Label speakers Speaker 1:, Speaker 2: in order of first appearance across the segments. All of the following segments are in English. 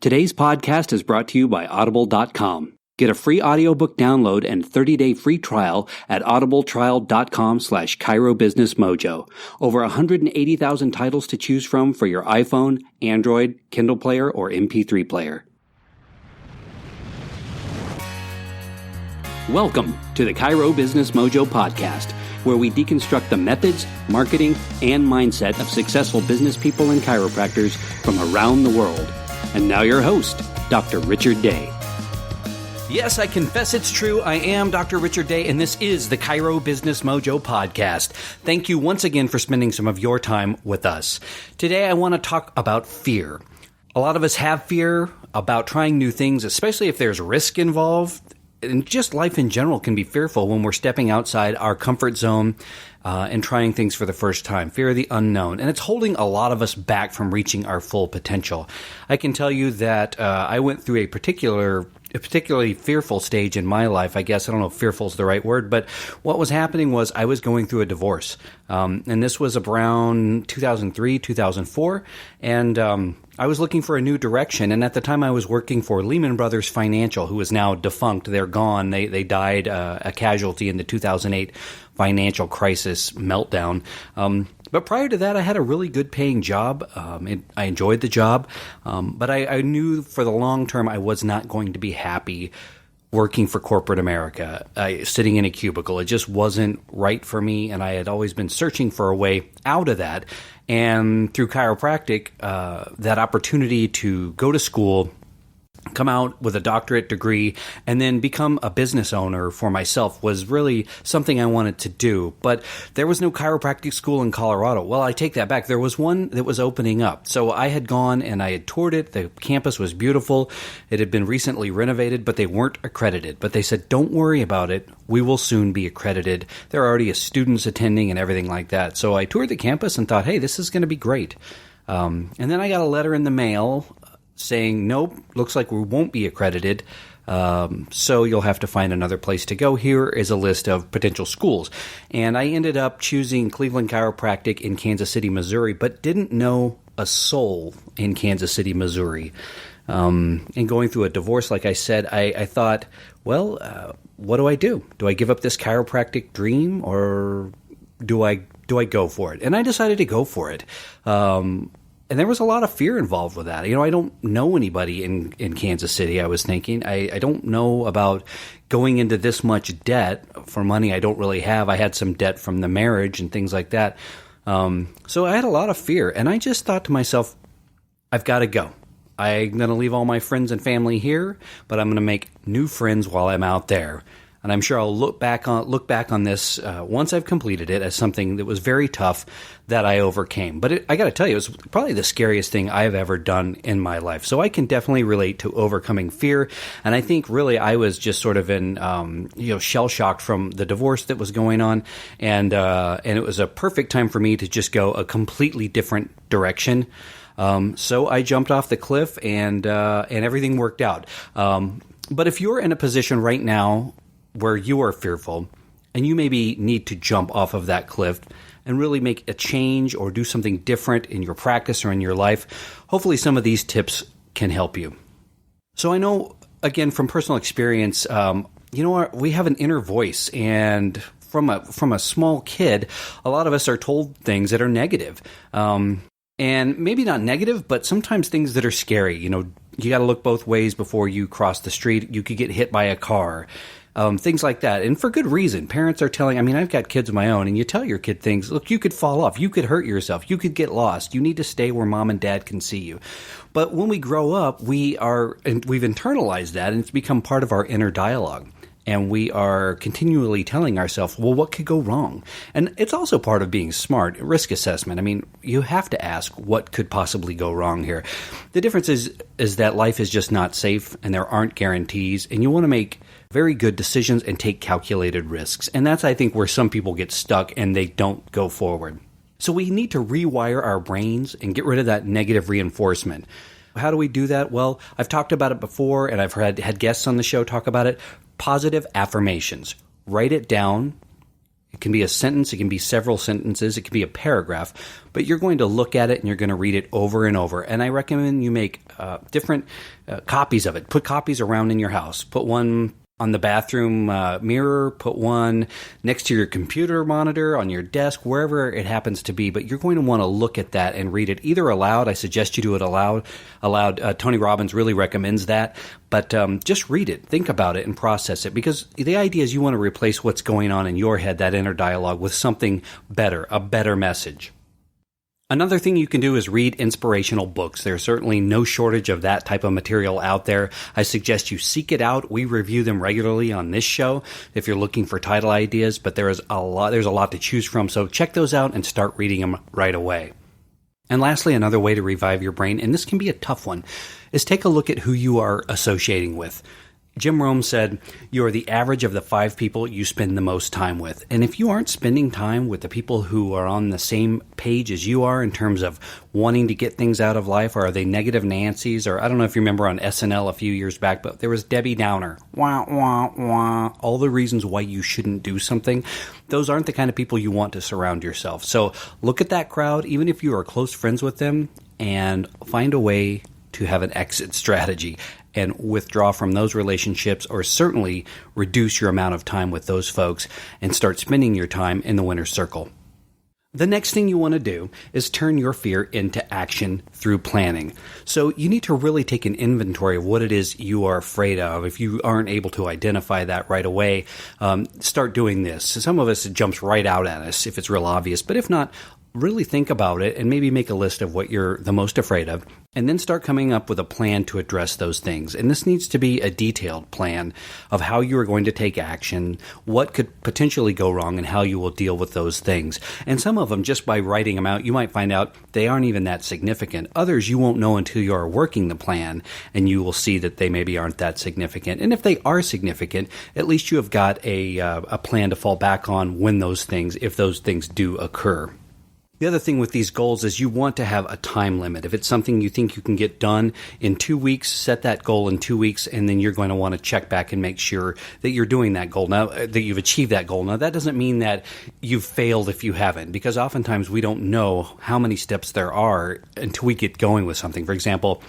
Speaker 1: Today's podcast is brought to you by Audible.com. Get a free audiobook download and 30-day free trial at audibletrial.com/ChiroBusinessMojo. Over 180,000 titles to choose from for your iPhone, Android, Kindle player, or MP3 player. Welcome to the Chiro Business Mojo podcast, where we deconstruct the methods, marketing, and mindset of successful business people and chiropractors from around the world. And now your host, Dr. Richard Day.
Speaker 2: Yes, I confess it's true. I am Dr. Richard Day, and this is the Chiro Business Mojo podcast. Thank you once again for spending some of your time with us. Today, I want to talk about fear. A lot of us have fear about trying new things, especially if there's risk involved. And just life in general can be fearful when we're stepping outside our comfort zone and trying things for the first time. Fear of the unknown. And it's holding a lot of us back from reaching our full potential. I can tell you that I went through a particularly fearful stage in my life. I guess, I don't know if fearful is the right word, but what was happening was I was going through a divorce. And this was around 2003, 2004. And I was looking for a new direction. And at the time I was working for Lehman Brothers Financial, who is now defunct. They're gone. They died a casualty in the 2008 financial crisis meltdown. But prior to that, I had a really good paying job. I enjoyed the job. But I knew for the long term I was not going to be happy working for corporate America, sitting in a cubicle. It just wasn't right for me, and I had always been searching for a way out of that. And through chiropractic, that opportunity to go to school, come out with a doctorate degree, and then become a business owner for myself was really something I wanted to do. But there was no chiropractic school in Colorado. Well, I take that back. There was one that was opening up. So I had gone and I had toured it. The campus was beautiful. It had been recently renovated, but they weren't accredited. But they said, don't worry about it. We will soon be accredited. There are already students attending and everything like that. So I toured the campus and thought, hey, this is going to be great. And then I got a letter in the mail saying, nope, looks like we won't be accredited, so you'll have to find another place to go. Here is a list of potential schools. And I ended up choosing Cleveland Chiropractic in Kansas City, Missouri, but didn't know a soul in Kansas City, Missouri. And going through a divorce, like I said, I thought, well, what do I do? Do I give up this chiropractic dream, or do I go for it? And I decided to go for it. And there was a lot of fear involved with that. You know, I don't know anybody in Kansas City, I was thinking. I don't know about going into this much debt for money I don't really have. I had some debt from the marriage and things like that. So I had a lot of fear. And I just thought to myself, I've got to go. I'm going to leave all my friends and family here, but I'm going to make new friends while I'm out there. And I'm sure I'll look back on this once I've completed it as something that was very tough that I overcame. But I got to tell you, it was probably the scariest thing I've ever done in my life. So I can definitely relate to overcoming fear. And I think really I was just sort of in shell shocked from the divorce that was going on, and it was a perfect time for me to just go a completely different direction. So I jumped off the cliff, and everything worked out. But if you're in a position right now where you are fearful and you maybe need to jump off of that cliff and really make a change or do something different in your practice or in your life, hopefully some of these tips can help you. So I know, again, from personal experience, we have an inner voice, and from a small kid, a lot of us are told things that are negative. And maybe not negative, but sometimes things that are scary. You know, you got to look both ways before you cross the street. You could get hit by a car. Things like that. And for good reason. Parents are telling, I've got kids of my own, and you tell your kid things, look, you could fall off, you could hurt yourself, you could get lost, you need to stay where mom and dad can see you. But when we grow up, we've internalized that, and it's become part of our inner dialogue. And we are continually telling ourselves, well, what could go wrong? And it's also part of being smart, risk assessment. You have to ask what could possibly go wrong here. The difference is that life is just not safe, and there aren't guarantees, and you want to make very good decisions and take calculated risks. And that's, I think, where some people get stuck and they don't go forward. So we need to rewire our brains and get rid of that negative reinforcement. How do we do that? Well, I've talked about it before, and I've had guests on the show talk about it. Positive affirmations. Write it down. can be a sentence, it can be several sentences, it can be a paragraph, but you're going to look at it and you're going to read it over and over. And I recommend you make different copies of it. Put copies around in your house. Put one on the bathroom mirror, put one next to your computer monitor, on your desk, wherever it happens to be. But you're going to want to look at that and read it either aloud. I suggest you do it aloud. Tony Robbins really recommends that. But just read it, think about it, and process it. Because the idea is you want to replace what's going on in your head, that inner dialogue, with something better, a better message. Another thing you can do is read inspirational books. There's certainly no shortage of that type of material out there. I suggest you seek it out. We review them regularly on this show if you're looking for title ideas, but there's a lot to choose from, so check those out and start reading them right away. And lastly, another way to revive your brain, and this can be a tough one, is take a look at who you are associating with. Jim Rome said, you are the average of the 5 people you spend the most time with. And if you aren't spending time with the people who are on the same page as you are in terms of wanting to get things out of life, or are they negative Nancy's, or I don't know if you remember on SNL a few years back, but there was Debbie Downer. Wah, wah, wah. All the reasons why you shouldn't do something. Those aren't the kind of people you want to surround yourself. So look at that crowd, even if you are close friends with them, and find a way to have an exit strategy and withdraw from those relationships, or certainly reduce your amount of time with those folks and start spending your time in the winner's circle. The next thing you want to do is turn your fear into action through planning. So you need to really take an inventory of what it is you are afraid of. If you aren't able to identify that right away, start doing this. Some of us, it jumps right out at us if it's real obvious, but if not, really think about it and maybe make a list of what you're the most afraid of, and then start coming up with a plan to address those things. And this needs to be a detailed plan of how you are going to take action, what could potentially go wrong, and how you will deal with those things. And some of them, just by writing them out, you might find out they aren't even that significant. Others you won't know until you are working the plan, and you will see that they maybe aren't that significant. And if they are significant, at least you have got a plan to fall back on when those things, if those things do occur. The other thing with these goals is you want to have a time limit. If it's something you think you can get done in 2 weeks, set that goal in 2 weeks, and then you're going to want to check back and make sure that you're doing that goal now, that you've achieved that goal. Now, that doesn't mean that you've failed if you haven't, because oftentimes we don't know how many steps there are until we get going with something. For example,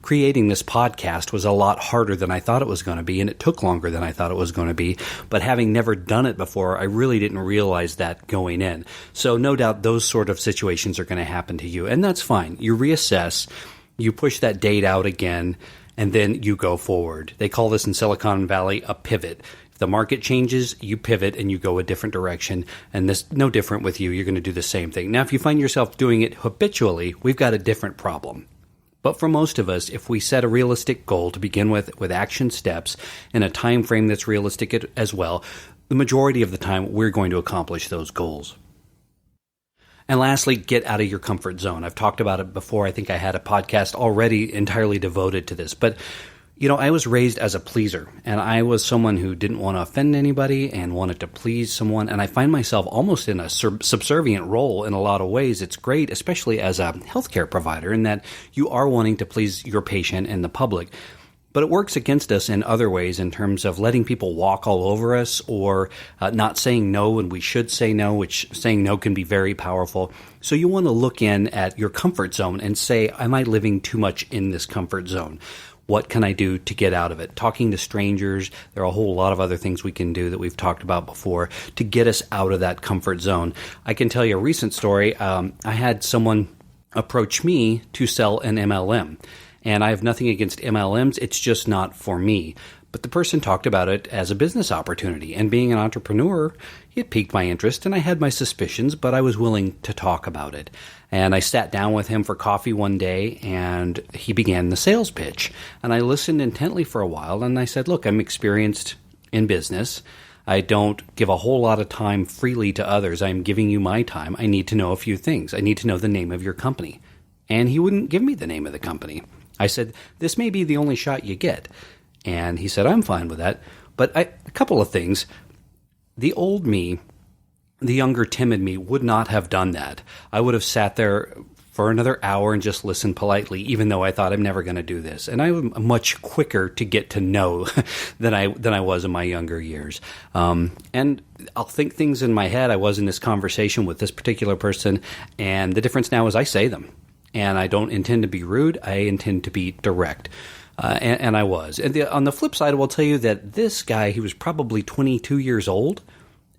Speaker 2: creating this podcast was a lot harder than I thought it was going to be, and it took longer than I thought it was going to be. But having never done it before, I really didn't realize that going in. So no doubt those sort of situations are going to happen to you, and that's fine. You reassess, you push that date out again, and then you go forward. They call this in Silicon Valley a pivot. If the market changes, you pivot and you go a different direction, and this no different with you. You're going to do the same thing. Now, if you find yourself doing it habitually, we've got a different problem. But for most of us, if we set a realistic goal to begin with action steps in a time frame that's realistic as well, the majority of the time we're going to accomplish those goals. And lastly, get out of your comfort zone. I've talked about it before. I think I had a podcast already entirely devoted to this. But I was raised as a pleaser, and I was someone who didn't want to offend anybody and wanted to please someone, and I find myself almost in a subservient role in a lot of ways. It's great, especially as a healthcare provider, in that you are wanting to please your patient and the public. But it works against us in other ways in terms of letting people walk all over us, or not saying no when we should say no, which saying no can be very powerful. So you want to look in at your comfort zone and say, am I living too much in this comfort zone? What can I do to get out of it? Talking to strangers, there are a whole lot of other things we can do that we've talked about before to get us out of that comfort zone. I can tell you a recent story. I had someone approach me to sell an MLM. And I have nothing against MLMs, it's just not for me. But the person talked about it as a business opportunity. And being an entrepreneur, it piqued my interest, and I had my suspicions, but I was willing to talk about it. And I sat down with him for coffee one day, and he began the sales pitch. And I listened intently for a while, and I said, look, I'm experienced in business. I don't give a whole lot of time freely to others. I'm giving you my time. I need to know a few things. I need to know the name of your company. And he wouldn't give me the name of the company. I said, this may be the only shot you get. And he said, I'm fine with that. But a couple of things. The old me, the younger, timid me, would not have done that. I would have sat there for another hour and just listen politely, even though I thought I'm never going to do this. And I'm much quicker to get to know than I was in my younger years. And I'll think things in my head. I was in this conversation with this particular person, and the difference now is I say them. And I don't intend to be rude. I intend to be direct. And I was. And on the flip side, I will tell you that this guy, he was probably 22 years old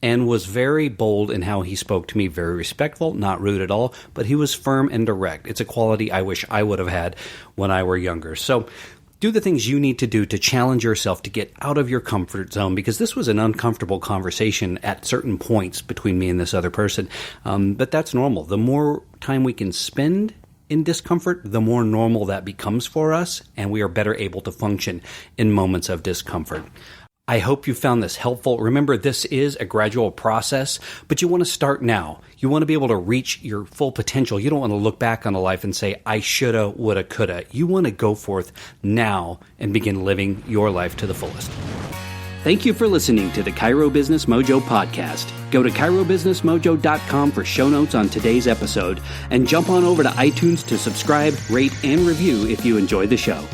Speaker 2: and was very bold in how he spoke to me, very respectful, not rude at all, but he was firm and direct. It's a quality I wish I would have had when I were younger. So do the things you need to do to challenge yourself to get out of your comfort zone, because this was an uncomfortable conversation at certain points between me and this other person. But that's normal. The more time we can spend in discomfort, the more normal that becomes for us, and we are better able to function in moments of discomfort. I hope you found this helpful. Remember, this is a gradual process, but you want to start now. You want to be able to reach your full potential. You don't want to look back on a life and say, I shoulda, woulda, coulda. You want to go forth now and begin living your life to the fullest.
Speaker 1: Thank you for listening to the Chiro Business Mojo podcast. Go to chirobusinessmojo.com for show notes on today's episode, and jump on over to iTunes to subscribe, rate, and review if you enjoyed the show.